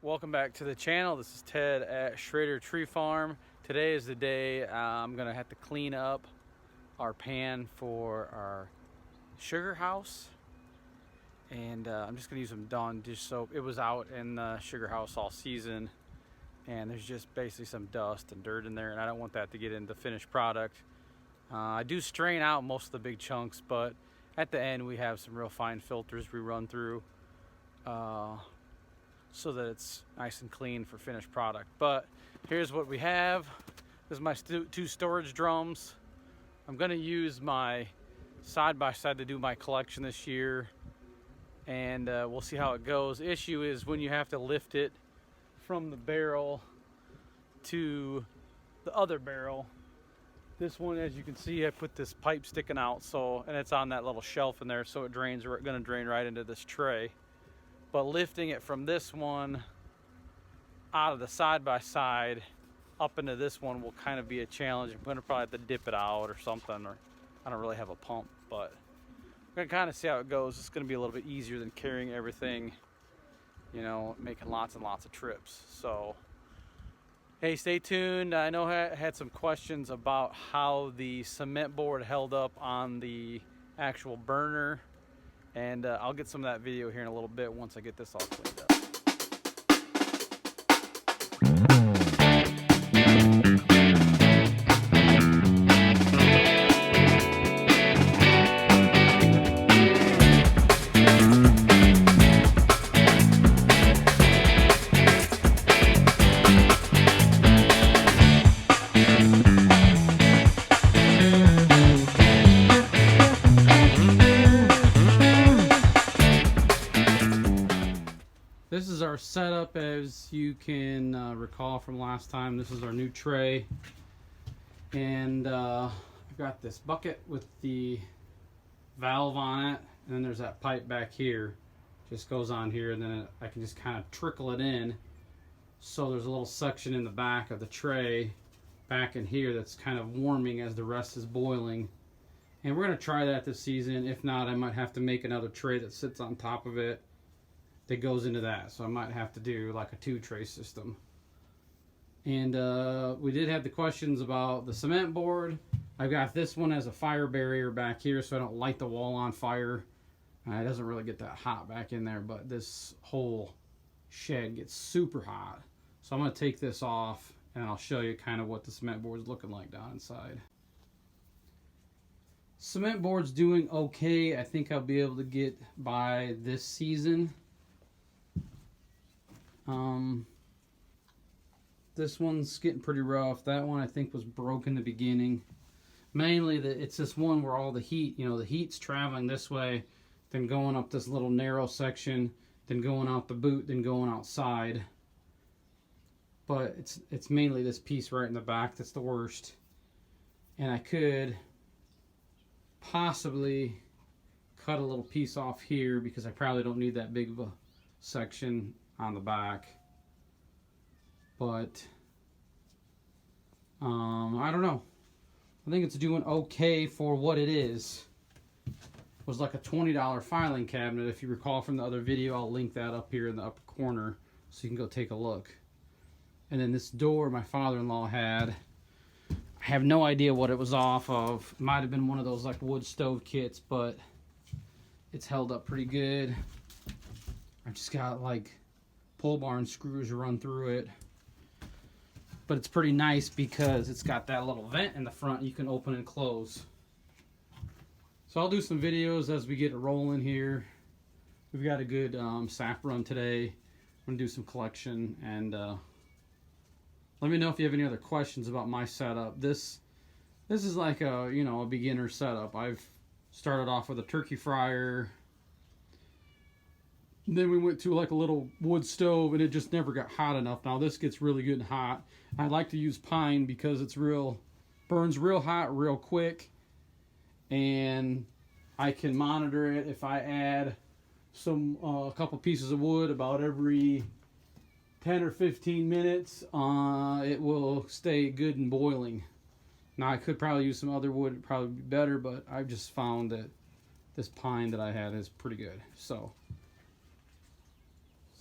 Welcome back to the channel. This is Ted at Schrader Tree Farm. Today is the day I'm gonna have to clean up our pan for our sugar house, and I'm just gonna use some Dawn dish soap. It was out in the sugar house all season, and there's just basically some dust and dirt in there, and I don't want that to get into the finished product. I do strain out most of the big chunks, but at the end we have some real fine filters we run through so that it's nice and clean for finished product. But here's what we have. This is my two storage drums. I'm gonna use my side-by-side to do my collection this year, and we'll see how it goes. The issue is when you have to lift it from the barrel to the other barrel. This one, as you can see, I put this pipe sticking out, and it's on that little shelf in there, so it drains, gonna drain right into this tray. But lifting it from this one out of the side-by-side up into this one will kind of be a challenge. I'm gonna probably have to dip it out or something, or I don't really have a pump, but we're gonna kind of see how it goes. It's gonna be a little bit easier than carrying everything, you know, making lots and lots of trips. So, hey, stay tuned. I know I had some questions about how the cement board held up on the actual burner, and I'll get some of that video here in a little bit once I get this all cleaned up. This is our setup, as you can recall from last time. This is our new tray, and I've got this bucket with the valve on it, and then there's that pipe back here, just goes on here, and then I can just kind of trickle it in. So there's a little section in the back of the tray back in here that's kind of warming as the rest is boiling, and we're going to try that this season. If not, I might have to make another tray that sits on top of it that goes into that, so I might have to do like a 2-tray system. And we did have the questions about the cement board. I've got this one as a fire barrier back here so I don't light the wall on fire. It doesn't really get that hot back in there, but this whole shed gets super hot. So I'm going to take this off and I'll show you kind of what the cement board is looking like down inside. Cement board's doing okay. I think I'll be able to get by this season. This one's getting pretty rough. That one I think was broke in the beginning. Mainly it's this one where all the heat, the heat's traveling this way, then going up this little narrow section, then going out the boot, then going outside. But it's mainly this piece right in the back that's the worst. And I could possibly cut a little piece off here because I probably don't need that big of a section on the back, but I don't know. I think it's doing okay for what it is. It was like a $20 filing cabinet. If you recall from the other video, I'll link that up here in the upper corner so you can go take a look. And then this door my father-in-law had, I have no idea what it was off of. It might have been one of those like wood stove kits, but it's held up pretty good. I've just got like pull bar and screws run through it, but it's pretty nice because it's got that little vent in the front you can open and close. So I'll do some videos as we get it rolling here. We've got a good sap run today. I'm gonna do some collection, and let me know if you have any other questions about my setup. This is like a a beginner setup. I've started off with a turkey fryer. Then we went to like a little wood stove, and it just never got hot enough. Now this gets really good and hot. I like to use pine because it's burns real hot real quick, and I can monitor it. If I add a couple pieces of wood about every 10 or 15 minutes, it will stay good and boiling. Now I could probably use some other wood, it'd probably be better, but I've just found that this pine that I had is pretty good. So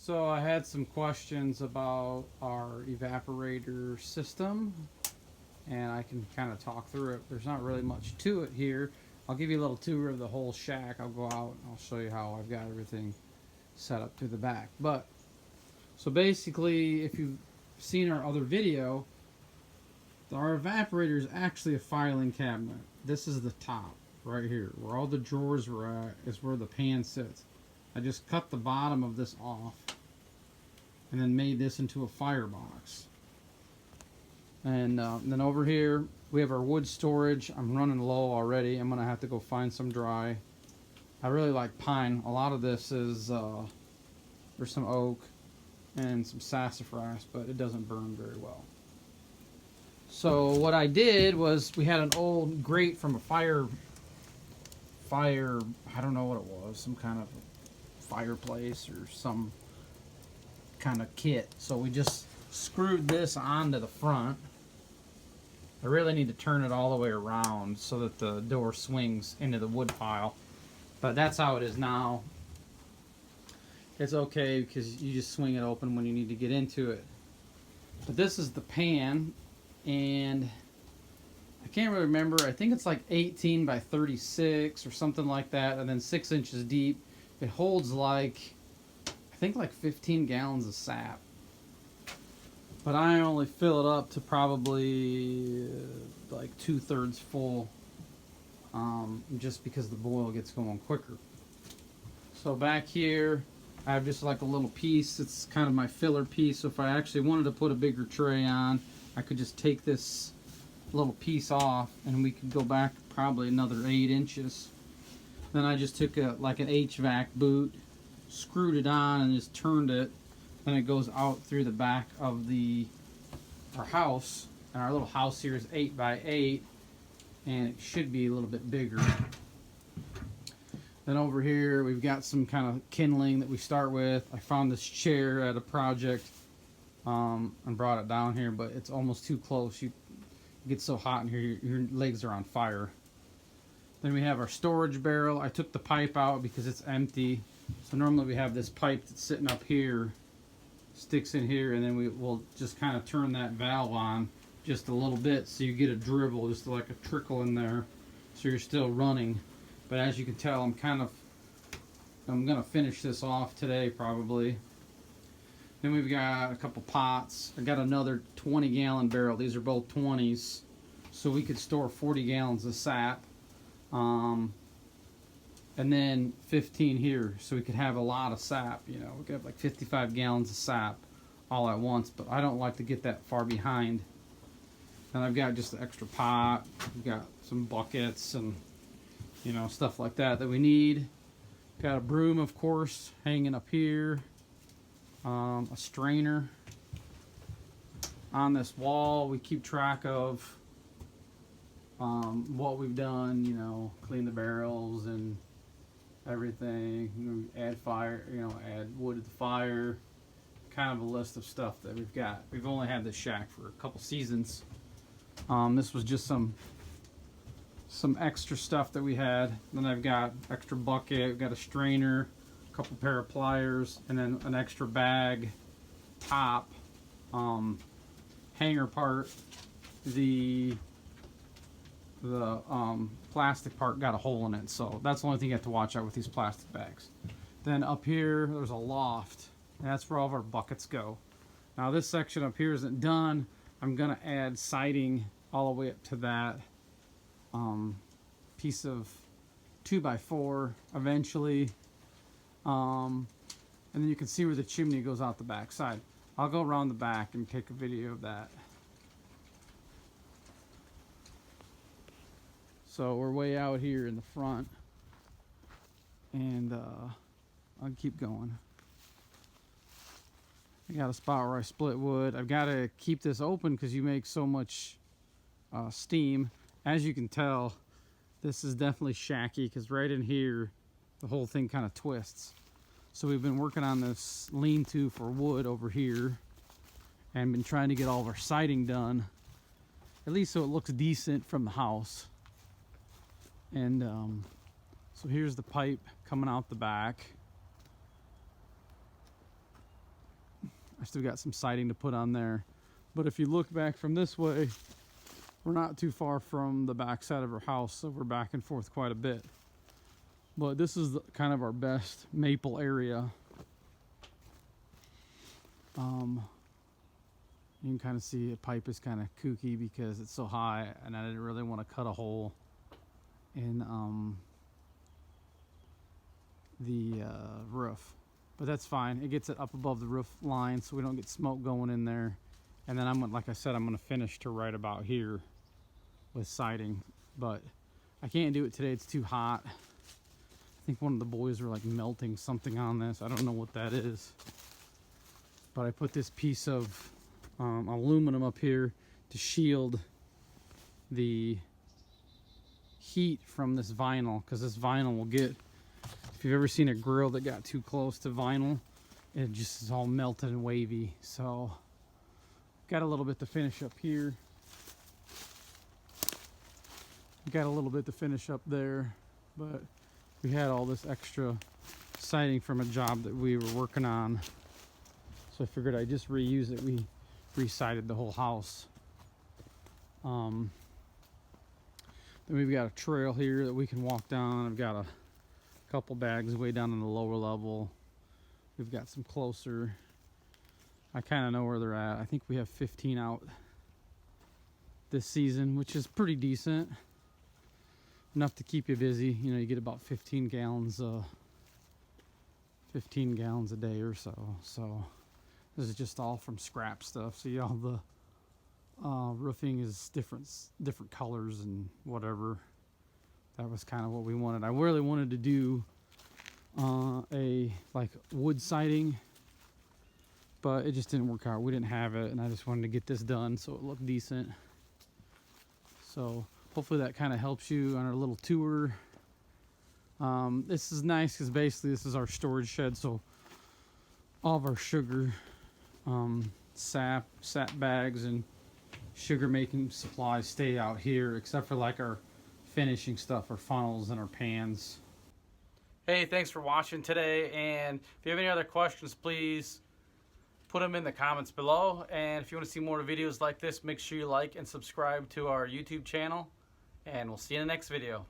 So I had some questions about our evaporator system, and I can kind of talk through it. There's not really much to it here. I'll give you a little tour of the whole shack. I'll go out and I'll show you how I've got everything set up to the back. But so basically, if you've seen our other video, our evaporator is actually a filing cabinet. This is the top right here, where all the drawers were at, is where the pan sits. I just cut the bottom of this off and then made this into a firebox. And then over here we have our wood storage. I'm running low already. I'm gonna have to go find some dry. I really like pine. A lot of this is there's some oak and some sassafras, but it doesn't burn very well. So what I did was, we had an old grate from a fire, I don't know what it was, some kind of fireplace or some kind of kit. So we just screwed this onto the front. I really need to turn it all the way around so that the door swings into the wood pile, but that's how it is now. It's okay because you just swing it open when you need to get into it. But this is the pan, and I can't really remember. I think it's like 18 by 36 or something like that, and then 6 inches deep. It holds like, I think like 15 gallons of sap. But I only fill it up to probably like 2/3 full, just because the boil gets going quicker. So back here, I have just like a little piece. It's kind of my filler piece. So if I actually wanted to put a bigger tray on, I could just take this little piece off and we could go back probably another 8 inches. Then I just took like an HVAC boot, screwed it on and just turned it. Then it goes out through the back of our house. And our little house here is 8 by 8, and it should be a little bit bigger. Then over here we've got some kind of kindling that we start with. I found this chair at a project and brought it down here, but it's almost too close. You get so hot in here, your legs are on fire. Then we have our storage barrel. I took the pipe out because it's empty. So normally we have this pipe that's sitting up here, sticks in here, and then we will just kind of turn that valve on just a little bit so you get a dribble, just like a trickle in there, so you're still running. But as you can tell, I'm gonna finish this off today probably. Then we've got a couple pots. I got another 20-gallon barrel. These are both 20s, so we could store 40 gallons of sap. And then 15 here, so we could have a lot of sap. You know, we could have like 55 gallons of sap all at once, but I don't like to get that far behind. And I've got just an extra pot. We've got some buckets and, you know, stuff like that we need. Got a broom, of course, hanging up here. A strainer. On this wall, we keep track of what we've done, you know, clean the barrels and everything. Add fire, you know, add wood to the fire. Kind of a list of stuff that we've got. We've only had this shack for a couple seasons. This was just some extra stuff that we had. Then I've got extra bucket, I've got a strainer, a couple pair of pliers, and then an extra bag, top, hanger part. The plastic part got a hole in it, so that's the only thing you have to watch out with these plastic bags. Then up here, there's a loft, and that's where all of our buckets go. Now this section up here isn't done. I'm gonna add siding all the way up to that piece of 2x4 eventually, and then you can see where the chimney goes out the back side. I'll go around the back and take a video of that. So we're way out here in the front, and I'll keep going. I got a spot where I split wood. I've got to keep this open because you make so much steam. As you can tell, this is definitely shacky because right in here, the whole thing kind of twists. So we've been working on this lean-to for wood over here and been trying to get all of our siding done, at least so it looks decent from the house. And so here's the pipe coming out the back. I still got some siding to put on there. But if you look back from this way, we're not too far from the back side of our house, so we're back and forth quite a bit. But this is kind of our best maple area. You can kind of see the pipe is kind of kooky because it's so high, and I didn't really want to cut a hole in the roof. But that's fine. It gets it up above the roof line so we don't get smoke going in there. And then like I said, I'm going to finish to right about here with siding. But I can't do it today. It's too hot. I think one of the boys were like melting something on this. I don't know what that is. But I put this piece of aluminum up here to shield the heat from this vinyl, because this vinyl will get, if you've ever seen a grill that got too close to vinyl, it just is all melted and wavy. So got a little bit to finish up here, got a little bit to finish up there, but we had all this extra siding from a job that we were working on, so I figured I'd just reuse it. We re-sided the whole house. Then we've got a trail here that we can walk down. I've got a couple bags way down on the lower level. We've got some closer. I kind of know where they're at. I think we have 15 out this season, which is pretty decent. Enough to keep you busy. You know, you get about 15 gallons a day or so. So this is just all from scrap stuff. See, all the roofing is different colors and whatever. That was kind of what we wanted. I really wanted to do a like wood siding, but it just didn't work out. We didn't have it, and I just wanted to get this done so it looked decent. So hopefully that kind of helps you on our little tour. This is nice because basically this is our storage shed, so all of our sugar, sap bags, and sugar making supplies stay out here, except for like our finishing stuff, our funnels and our pans. Hey, thanks for watching today, and if you have any other questions, please put them in the comments below. And if you want to see more videos like this, make sure you like and subscribe to our YouTube channel, and we'll see you in the next video.